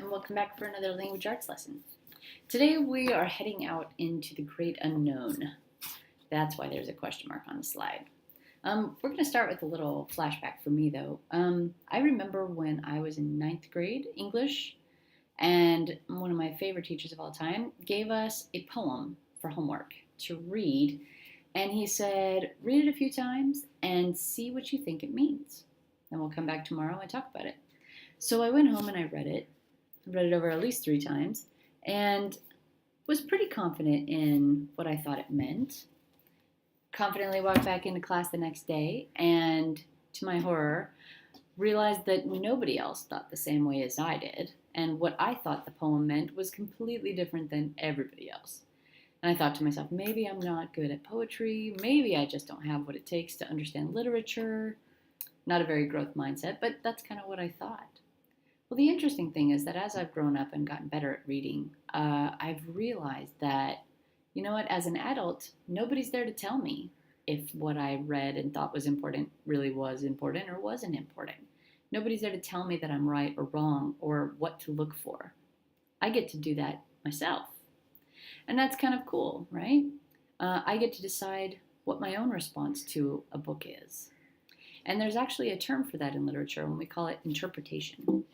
and welcome back for another language arts lesson. Today we are heading out into the great unknown. That's why there's a question mark on the slide. We're going to start with a little flashback for me though. I remember when I was in ninth grade English, and one of my favorite teachers of all time gave us a poem for homework to read, and he said, read it a few times and see what you think it means. Then we'll come back tomorrow and talk about it. So I went home and I read it. I read it over at least 3 times and was pretty confident in what I thought it meant. Confidently walked back into class the next day and, to my horror, realized that nobody else thought the same way as I did, and what I thought the poem meant was completely different than everybody else. And I thought to myself, maybe I'm not good at poetry, maybe I just don't have what it takes to understand literature. Not a very growth mindset, but that's kind of what I thought. Well, the interesting thing is that as I've grown up and gotten better at reading, I've realized that, you know what, as an adult, nobody's there to tell me if what I read and thought was important really was important or wasn't important. Nobody's there to tell me that I'm right or wrong or what to look for. I get to do that myself. And that's kind of cool, right? I get to decide what my own response to a book is. And there's actually a term for that in literature, and we call it interpretation.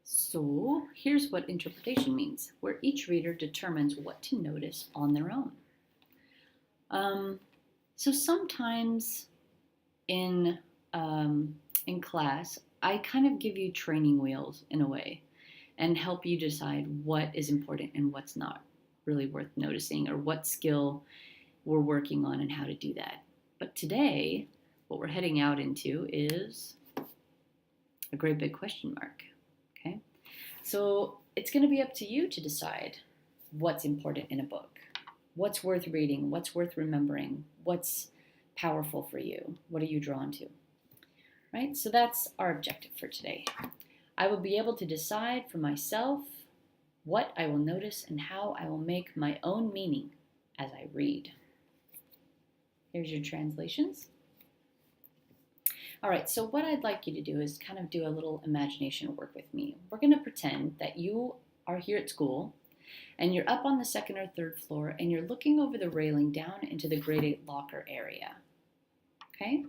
So here's what interpretation means, where each reader determines what to notice on their own. So sometimes in class, I kind of give you training wheels in a way and help you decide what is important and what's not really worth noticing, or what skill we're working on and how to do that. But today, what we're heading out into is a great big question mark, okay? So it's going to be up to you to decide what's important in a book, what's worth reading, what's worth remembering, what's powerful for you, what are you drawn to, right? So that's our objective for today. I will be able to decide for myself what I will notice and how I will make my own meaning as I read. Here's your translations. All right, so what I'd like you to do is kind of do a little imagination work with me. We're going to pretend that you are here at school and you're up on the 2nd or 3rd floor and you're looking over the railing down into the grade 8 locker area. Okay?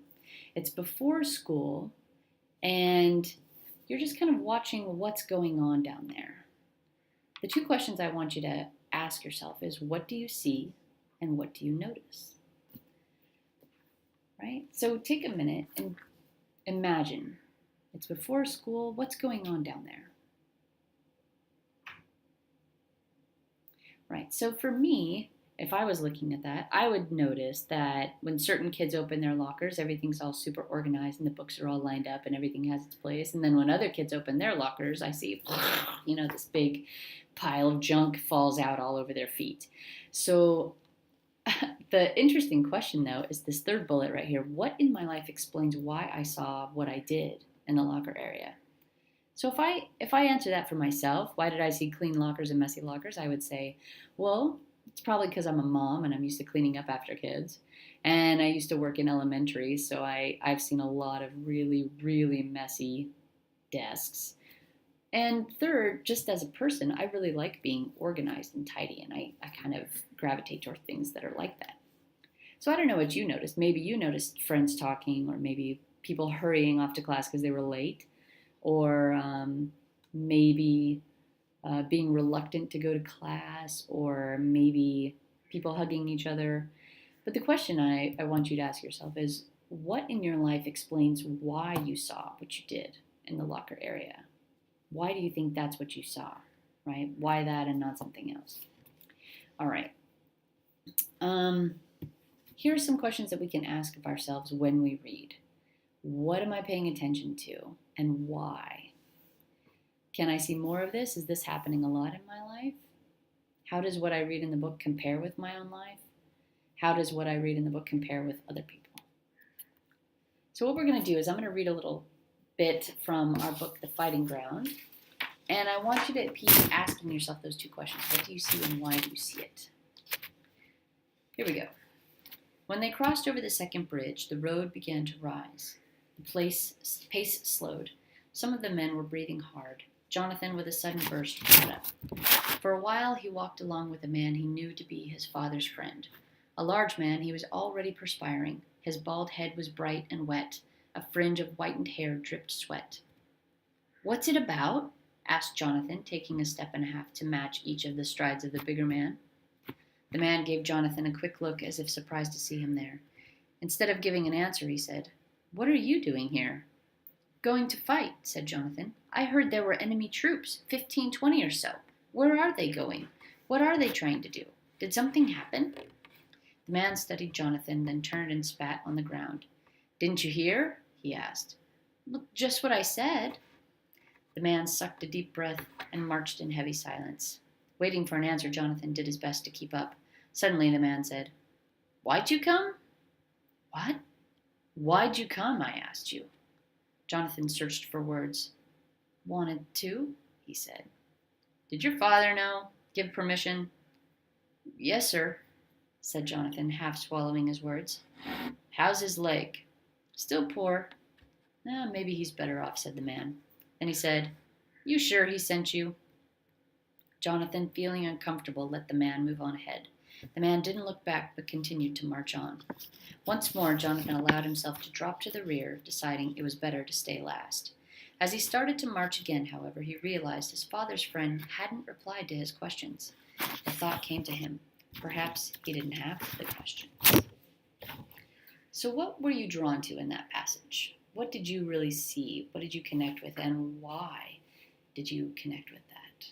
It's before school and you're just kind of watching what's going on down there. The 2 questions I want you to ask yourself is, what do you see and what do you notice? Right? So take a minute and imagine. It's before school. What's going on down there? Right. So for me, if I was looking at that, I would notice that when certain kids open their lockers, everything's all super organized and the books are all lined up and everything has its place. And then when other kids open their lockers, I see, this big pile of junk falls out all over their feet. So the interesting question, though, is this 3rd bullet right here. What in my life explains why I saw what I did in the locker area? So if I answer that for myself, why did I see clean lockers and messy lockers? I would say, well, it's probably because I'm a mom and I'm used to cleaning up after kids. And I used to work in elementary, so I've seen a lot of really, really messy desks. And 3rd, just as a person, I really like being organized and tidy, and I kind of gravitate toward things that are like that. So I don't know what you noticed. Maybe you noticed friends talking, or maybe people hurrying off to class because they were late, or maybe being reluctant to go to class, or maybe people hugging each other. But the question I want you to ask yourself is, what in your life explains why you saw what you did in the locker area? Why do you think that's what you saw, right? Why that and not something else? All right. Here are some questions that we can ask of ourselves when we read. What am I paying attention to and why? Can I see more of this? Is this happening a lot in my life? How does what I read in the book compare with my own life? How does what I read in the book compare with other people? So what we're going to do is I'm going to read a little bit from our book, The Fighting Ground. And I want you to keep asking yourself those 2 questions. What do you see and why do you see it? Here we go. When they crossed over the second bridge, the road began to rise. The pace slowed. Some of the men were breathing hard. Jonathan, with a sudden burst, got up. For a while he walked along with a man he knew to be his father's friend. A large man, he was already perspiring. His bald head was bright and wet. A fringe of whitened hair dripped sweat. "What's it about?" asked Jonathan, taking a step and a half to match each of the strides of the bigger man. The man gave Jonathan a quick look as if surprised to see him there. Instead of giving an answer, he said, "What are you doing here?" "Going to fight," said Jonathan. "I heard there were enemy troops, 15, 20 or so. Where are they going? What are they trying to do? Did something happen?" The man studied Jonathan, then turned and spat on the ground. "Didn't you hear?" he asked. "Well, just what I said." The man sucked a deep breath and marched in heavy silence. Waiting for an answer, Jonathan did his best to keep up. Suddenly the man said, "Why'd you come?" "What?" "Why'd you come, I asked you." Jonathan searched for words. "Wanted to," he said. "Did your father know? Give permission?" "Yes, sir," said Jonathan, half swallowing his words. "How's his leg?" "Still poor." "Maybe he's better off," said the man. Then he said, "You sure he sent you?" Jonathan, feeling uncomfortable, let the man move on ahead. The man didn't look back but continued to march on. Once more, Jonathan allowed himself to drop to the rear, deciding it was better to stay last. As he started to march again, however, he realized his father's friend hadn't replied to his questions. The thought came to him. Perhaps he didn't have the questions. So what were you drawn to in that passage? What did you really see? What did you connect with? And why did you connect with that?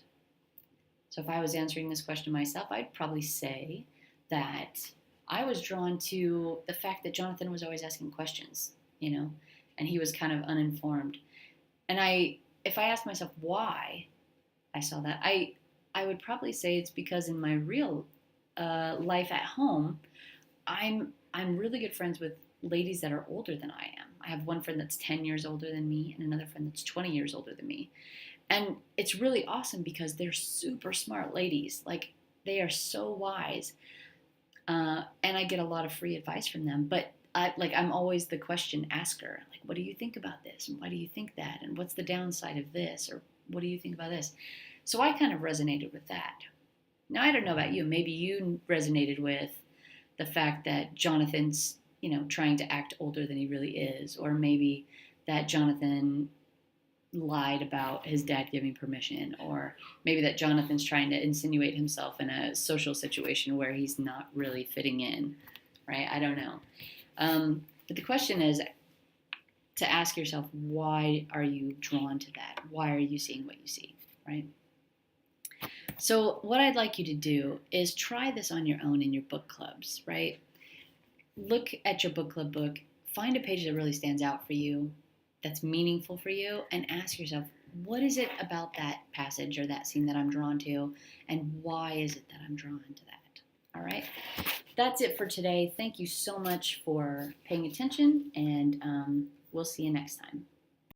So if I was answering this question myself, I'd probably say that I was drawn to the fact that Jonathan was always asking questions, and he was kind of uninformed. And if I asked myself why I saw that, I would probably say it's because in my real life at home, I'm really good friends with ladies that are older than I am. I have one friend that's 10 years older than me and another friend that's 20 years older than me. And it's really awesome because they're super smart ladies. Like, they are so wise. And I get a lot of free advice from them. But I'm always the question asker. Like, what do you think about this? And why do you think that? And what's the downside of this? Or what do you think about this? So I kind of resonated with that. Now, I don't know about you. Maybe you resonated with the fact that Jonathan's, trying to act older than he really is. Or maybe that Jonathan lied about his dad giving permission. Or maybe that Jonathan's trying to insinuate himself in a social situation where he's not really fitting in. Right? I don't know. But the question is to ask yourself, why are you drawn to that? Why are you seeing what you see, right? So what I'd like you to do is try this on your own in your book clubs, right? Look at your book club book, find a page that really stands out for you, that's meaningful for you, and ask yourself, what is it about that passage or that scene that I'm drawn to, and why is it that I'm drawn to that? All right? That's it for today. Thank you so much for paying attention, and we'll see you next time.